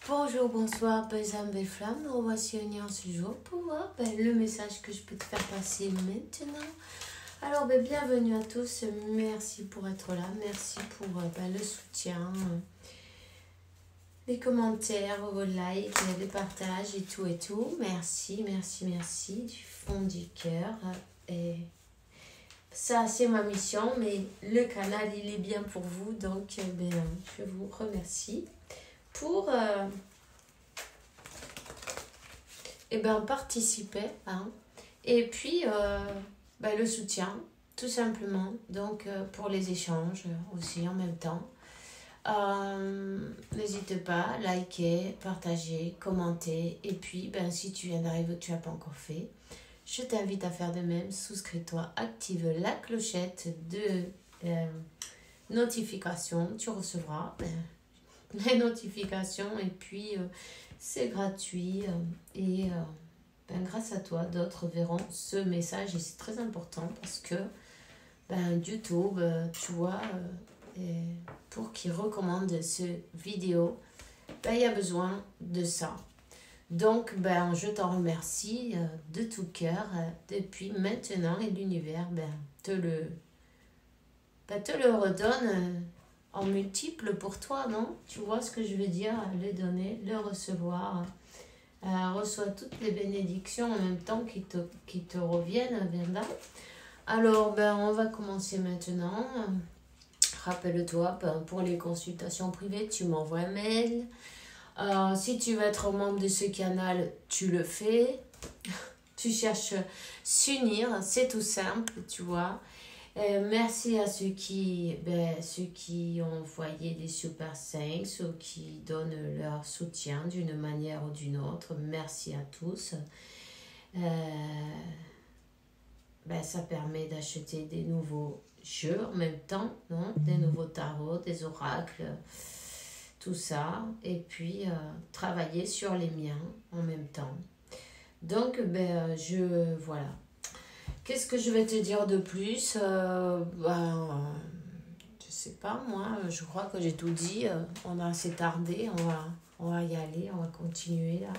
Bonjour, bonsoir, belles âmes, belles flammes. Nous revoici unis en ce jour pour voir le message que je peux te faire passer maintenant. Alors, bienvenue à tous. Merci pour être là. Merci pour le soutien, les commentaires, vos likes, les partages et tout et tout. Merci, merci, merci du fond du cœur. Et ça, c'est ma mission, mais le canal, il est bien pour vous. Donc, je vous remercie pour participer, hein. Et puis le soutien, tout simplement. Donc, pour les échanges aussi en même temps. N'hésite pas, liker, partager, commenter. Et puis, si tu viens d'arriver ou tu n'as pas encore fait, je t'invite à faire de même. Souscris-toi, active la clochette de notification. Tu recevras les notifications et puis c'est gratuit et grâce à toi, d'autres verront ce message et c'est très important parce que YouTube, tu vois, pour qu'ils recommandent ce vidéo, il y a besoin de ça. Donc, je t'en remercie de tout cœur depuis maintenant et l'univers te le redonne en multiple pour toi, non? Tu vois ce que je veux dire? Le donner, le recevoir. Reçois toutes les bénédictions en même temps qui te reviennent, Venda. Alors, on va commencer maintenant. Rappelle-toi, pour les consultations privées, tu m'envoies un mail. Si tu veux être membre de ce canal, tu le fais. Tu cherches s'unir, c'est tout simple, tu vois. Merci à ceux qui ont envoyé des super thanks ou qui donnent leur soutien d'une manière ou d'une autre. Merci à tous. Ça permet d'acheter des nouveaux jeux en même temps, non? Des nouveaux tarots, des oracles, tout ça. Et puis, travailler sur les miens en même temps. Donc, voilà. Qu'est-ce que je vais te dire de plus? Je sais pas, moi, je crois que j'ai tout dit. On a assez tardé, on va y aller, on va continuer là.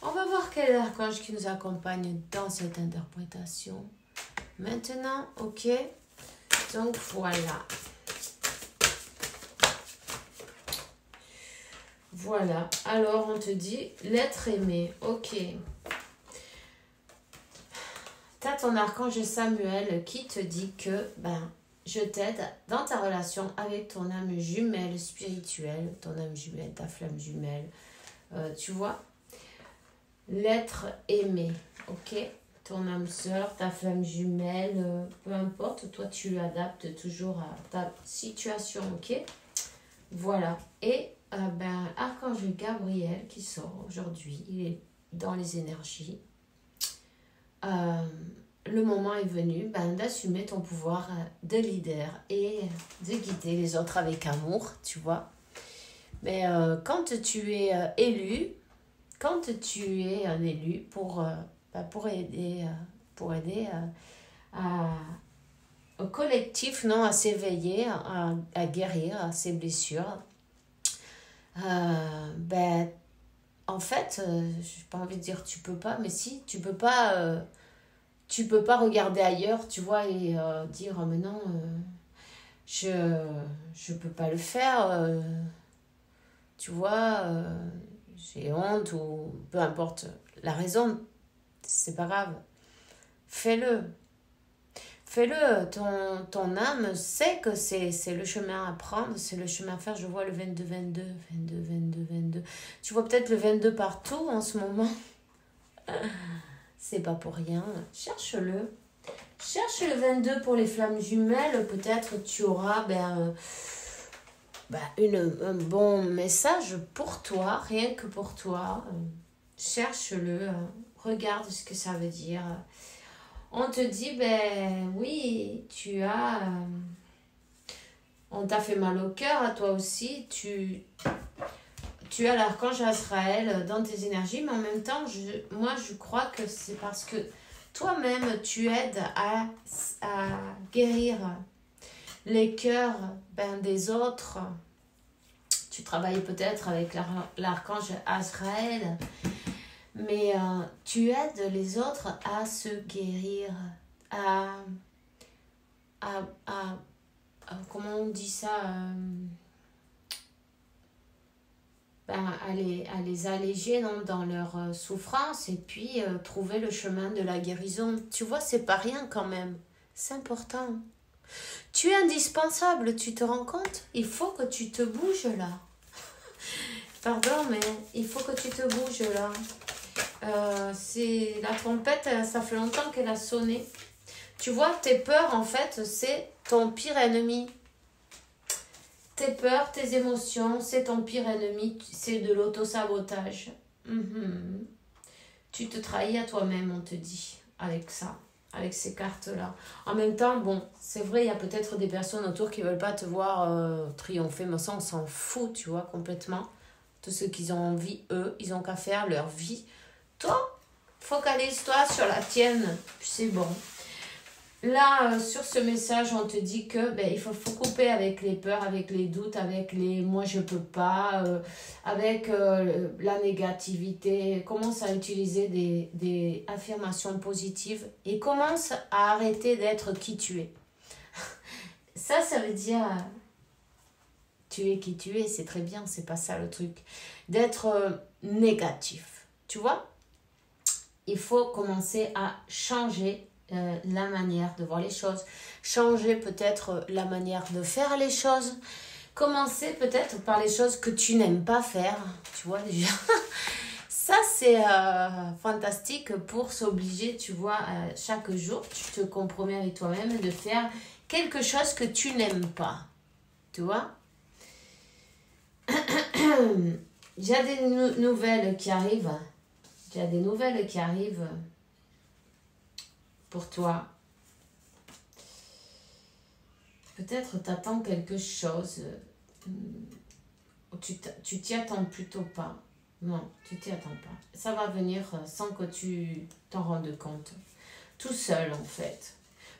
On va voir quel archange qui nous accompagne dans cette interprétation. Maintenant, ok? Donc voilà. Voilà, alors on te dit l'être aimé, ok. Tu as ton archange Samuel qui te dit que je t'aide dans ta relation avec ton âme jumelle spirituelle, ton âme jumelle, ta flamme jumelle, tu vois, l'être aimé, ok, ton âme sœur, ta flamme jumelle, peu importe, toi tu adaptes toujours à ta situation, ok, voilà, et archange Gabriel qui sort aujourd'hui, il est dans les énergies. Le moment est venu d'assumer ton pouvoir de leader et de guider les autres avec amour, tu vois. Mais quand tu es élu, un élu pour aider au collectif, non, à s'éveiller, à guérir ses blessures, en fait, j'ai pas envie de dire tu peux pas, mais si, tu peux pas regarder ailleurs, tu vois, et dire mais non, je peux pas le faire, tu vois, j'ai honte ou peu importe la raison, c'est pas grave, fais-le. Fais-le, ton âme sait que c'est le chemin à prendre, c'est le chemin à faire. Je vois le 22. Tu vois peut-être le 22 partout en ce moment. C'est pas pour rien. Cherche-le. Cherche le 22 pour les flammes jumelles. Peut-être tu auras un bon message pour toi, rien que pour toi. Cherche-le. Regarde ce que ça veut dire. On te dit, oui, on t'a fait mal au cœur, à toi aussi, tu as l'archange Azraël dans tes énergies, mais en même temps, je crois que c'est parce que toi-même, tu aides à guérir les cœurs des autres. Tu travailles peut-être avec l'archange Azraël, mais tu aides les autres à se guérir, à, à comment on dit ça, à les alléger dans leur souffrance et puis trouver le chemin de la guérison. Tu vois, c'est pas rien quand même. C'est important. Tu es indispensable, tu te rends compte? Il faut que tu te bouges là. Pardon, mais il faut que tu te bouges là. C'est la trompette, ça fait longtemps qu'elle a sonné. Tu vois, tes peurs, en fait, c'est ton pire ennemi. Tes peurs, tes émotions, c'est ton pire ennemi, c'est de l'auto-sabotage. Tu te trahis à toi-même, on te dit, avec ça, avec ces cartes-là. En même temps, bon, c'est vrai, il y a peut-être des personnes autour qui ne veulent pas te voir triompher, mais ça, on s'en fout, tu vois, complètement. Tout ce qu'ils ont envie, eux, ils ont qu'à faire leur vie. Toi, focalise-toi sur la tienne, puis c'est bon. Là, sur ce message, on te dit que il faut couper avec les peurs, avec les doutes, avec les moi je peux pas, avec la négativité. Commence à utiliser des affirmations positives et commence à arrêter d'être qui tu es. Ça veut dire tu es qui tu es, c'est très bien, c'est pas ça le truc. D'être négatif, tu vois? Il faut commencer à changer la manière de voir les choses, changer peut-être la manière de faire les choses, commencer peut-être par les choses que tu n'aimes pas faire, tu vois déjà. Ça c'est fantastique pour s'obliger, tu vois, chaque jour tu te compromets avec toi-même de faire quelque chose que tu n'aimes pas, tu vois. Il y a des nouvelles qui arrivent, il y a des nouvelles qui arrivent pour toi. Peut-être t'attends quelque chose. Tu t'y attends plutôt pas. Non, tu t'y attends pas. Ça va venir sans que tu t'en rendes compte. Tout seul en fait.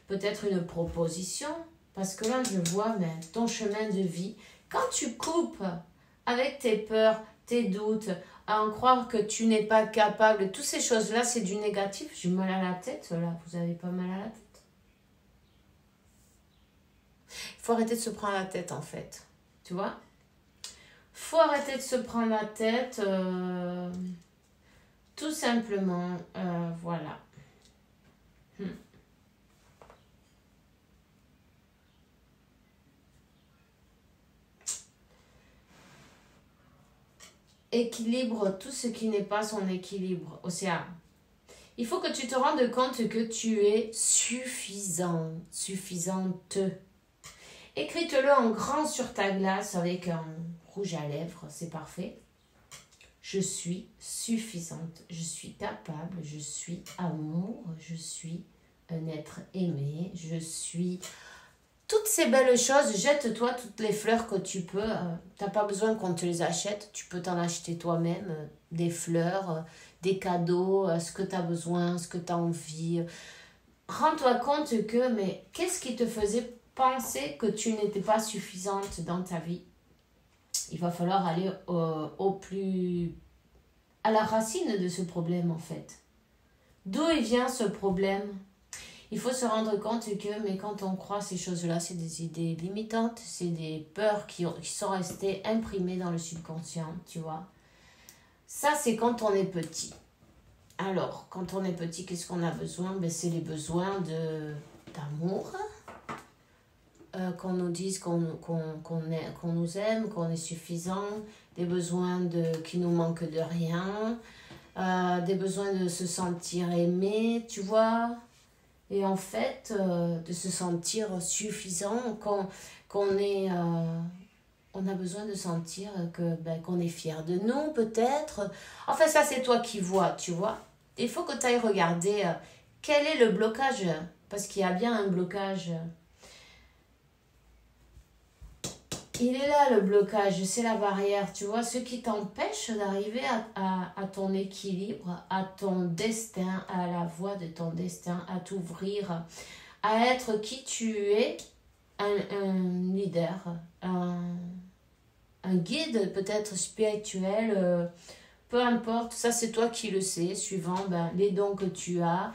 Peut-être une proposition. Parce que là je vois ton chemin de vie. Quand tu coupes avec tes peurs, tes doutes, à en croire que tu n'es pas capable, toutes ces choses-là, c'est du négatif. J'ai mal à la tête, là. Vous avez pas mal à la tête? Il faut arrêter de se prendre la tête, en fait. Tu vois? Faut arrêter de se prendre la tête. Tout simplement. Voilà. Équilibre tout ce qui n'est pas son équilibre. Océan. Il faut que tu te rendes compte que tu es suffisant, suffisante. Écris-le en grand sur ta glace avec un rouge à lèvres, c'est parfait. Je suis suffisante, je suis capable, je suis amour, je suis un être aimé, je suis... Toutes ces belles choses, jette-toi toutes les fleurs que tu peux. Tu n'as pas besoin qu'on te les achète, tu peux t'en acheter toi-même. Des fleurs, des cadeaux, ce que tu as besoin, ce que tu as envie. Rends-toi compte que, mais qu'est-ce qui te faisait penser que tu n'étais pas suffisante dans ta vie? Il va falloir aller à la racine de ce problème en fait. D'où il vient ce problème? Il faut se rendre compte que, mais quand on croit ces choses-là, c'est des idées limitantes, c'est des peurs qui sont restées imprimées dans le subconscient, tu vois. Ça, c'est quand on est petit. Alors, quand on est petit, qu'est-ce qu'on a besoin? C'est les besoins d'amour, qu'on nous dise qu'on nous aime, qu'on est suffisant, des besoins qui nous manquent de rien, des besoins de se sentir aimé, tu vois. Et en fait, de se sentir suffisant, qu'on est... on a besoin de sentir qu'on est fier de nous, peut-être. Enfin, ça, c'est toi qui vois, tu vois. Il faut que tu ailles regarder quel est le blocage. Parce qu'il y a bien un blocage. Il est là, le blocage. C'est la barrière, tu vois. Ce qui t'empêche d'arriver à ton équilibre, à ton destin, à la voie de ton destin, à t'ouvrir, à être qui tu es, un leader, un un guide peut-être spirituel, peu importe, ça c'est toi qui le sais, suivant les dons que tu as,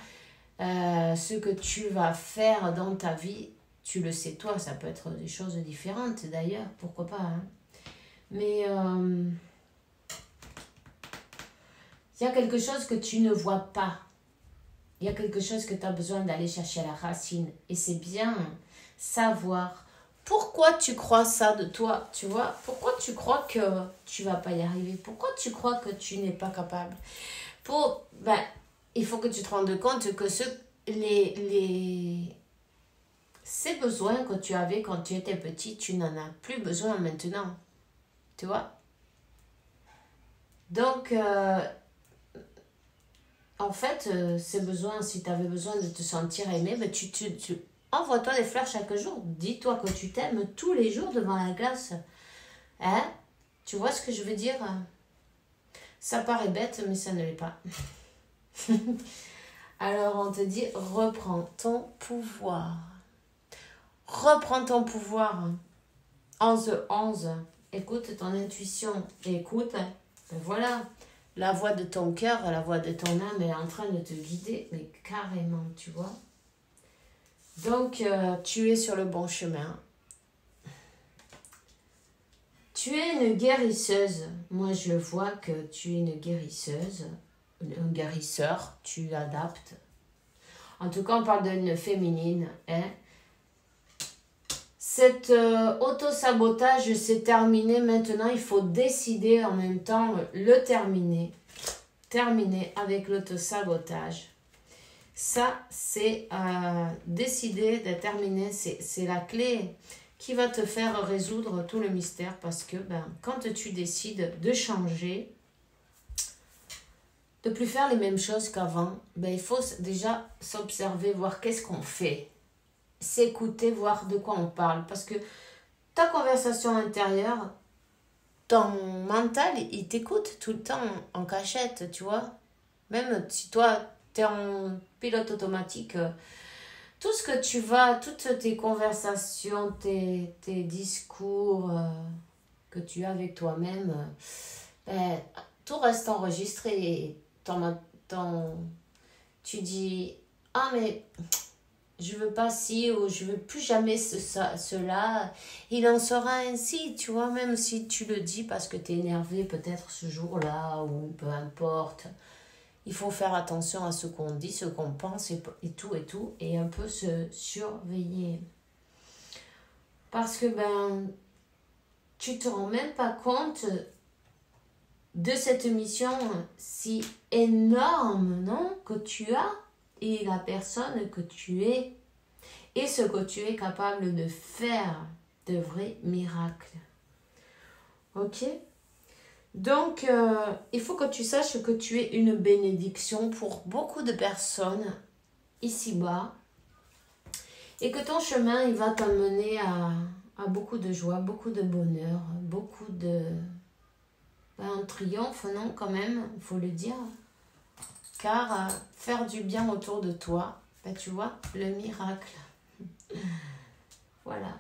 ce que tu vas faire dans ta vie, tu le sais toi, ça peut être des choses différentes d'ailleurs, pourquoi pas. Hein. Mais il y a quelque chose que tu ne vois pas. Il y a quelque chose que tu as besoin d'aller chercher à la racine. Et c'est bien savoir pourquoi tu crois ça de toi, tu vois. Pourquoi tu crois que tu vas pas y arriver. Pourquoi tu crois que tu n'es pas capable. Il faut que tu te rendes compte que ces besoins que tu avais quand tu étais petit, tu n'en as plus besoin maintenant. Tu vois. Donc, en fait, ces besoins, si tu avais besoin de te sentir aimé, tu envoie-toi des fleurs chaque jour. Dis-toi que tu t'aimes tous les jours devant la glace. Hein? Tu vois ce que je veux dire? Ça paraît bête, mais ça ne l'est pas. Alors, on te dit, reprends ton pouvoir. Reprends ton pouvoir. 11-11. Écoute ton intuition. Écoute, voilà. La voix de ton cœur, la voix de ton âme est en train de te guider, mais carrément, tu vois. Donc, tu es sur le bon chemin. Tu es une guérisseuse. Moi, je vois que tu es une guérisseuse, un guérisseur, tu adaptes. En tout cas, on parle d'une féminine. Hein. Cet auto-sabotage, c'est terminé. Maintenant, il faut décider en même temps le terminer. Terminer avec l'auto-sabotage. Ça, c'est décider de terminer. C'est la clé qui va te faire résoudre tout le mystère. Parce que quand tu décides de changer, de ne plus faire les mêmes choses qu'avant, il faut déjà s'observer, voir qu'est-ce qu'on fait. S'écouter, voir de quoi on parle. Parce que ta conversation intérieure, ton mental, il t'écoute tout le temps en cachette, tu vois. Même si toi, tu es en pilote automatique, tout ce que tu vas, toutes tes conversations, tes discours que tu as avec toi-même, tout reste enregistré. Et tu dis, ah mais je veux pas ci ou je veux plus jamais cela. Il en sera ainsi, tu vois, même si tu le dis parce que tu es énervé peut-être ce jour-là ou peu importe. Il faut faire attention à ce qu'on dit, ce qu'on pense et tout, et un peu se surveiller. Parce que tu te rends même pas compte de cette mission si énorme, non, que tu as et la personne que tu es et ce que tu es capable de faire, de vrais miracles. Ok? Donc, il faut que tu saches que tu es une bénédiction pour beaucoup de personnes ici-bas et que ton chemin, il va t'amener à beaucoup de joie, beaucoup de bonheur, beaucoup de... un triomphe, non, quand même, il faut le dire. Car faire du bien autour de toi, tu vois, le miracle. Voilà.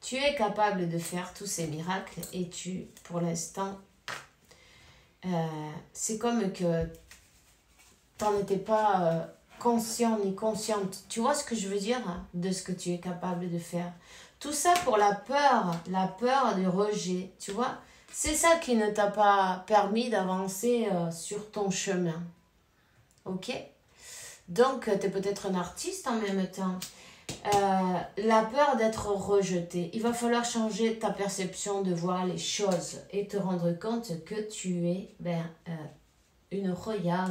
Tu es capable de faire tous ces miracles et pour l'instant, c'est comme que tu n'en étais pas conscient ni consciente. Tu vois ce que je veux dire de ce que tu es capable de faire. Tout ça pour la peur du rejet, tu vois. C'est ça qui ne t'a pas permis d'avancer sur ton chemin. Ok? Donc, tu es peut-être un artiste en même temps. La peur d'être rejeté. Il va falloir changer ta perception de voir les choses et te rendre compte que tu es une roya,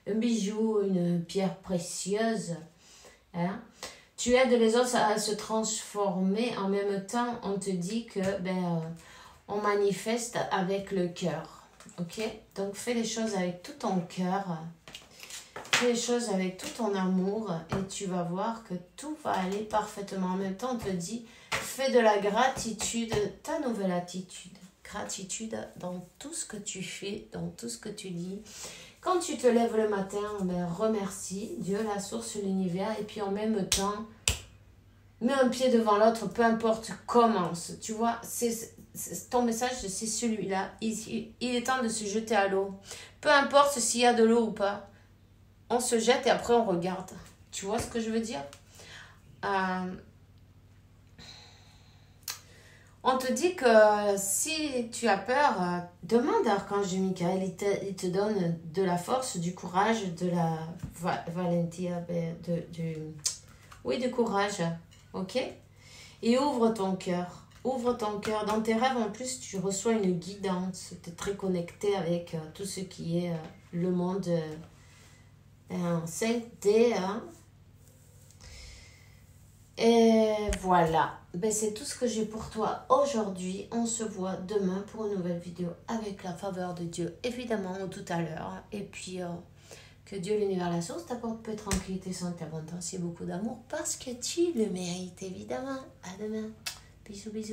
un bijou, une pierre précieuse. Hein? Tu aides les autres à se transformer. En même temps, on te dit que on manifeste avec le cœur. Ok? Donc, fais les choses avec tout ton cœur. Fais les choses avec tout ton amour et tu vas voir que tout va aller parfaitement. En même temps, on te dit, fais de la gratitude, ta nouvelle attitude. Gratitude dans tout ce que tu fais, dans tout ce que tu dis. Quand tu te lèves le matin, remercie Dieu, la source, l'univers. Et puis en même temps, mets un pied devant l'autre, peu importe, commence. Tu vois, ton message, c'est celui-là. Il est temps de se jeter à l'eau. Peu importe s'il y a de l'eau ou pas. On se jette et après on regarde. Tu vois ce que je veux dire? On te dit que si tu as peur, demande à Archange Michael, il te donne de la force, du courage, de la valentia, oui, du courage, ok? Et ouvre ton cœur. Ouvre ton cœur. Dans tes rêves, en plus, tu reçois une guidance. Tu es très connecté avec tout ce qui est le monde 5D. Hein? Et voilà. Ben, c'est tout ce que j'ai pour toi aujourd'hui. On se voit demain pour une nouvelle vidéo avec la faveur de Dieu, évidemment, ou tout à l'heure. Et puis, que Dieu, l'univers, la source, t'apporte peu de tranquillité, santé, abondance et beaucoup d'amour parce que tu le mérites, évidemment. À demain. Bisous, bisous.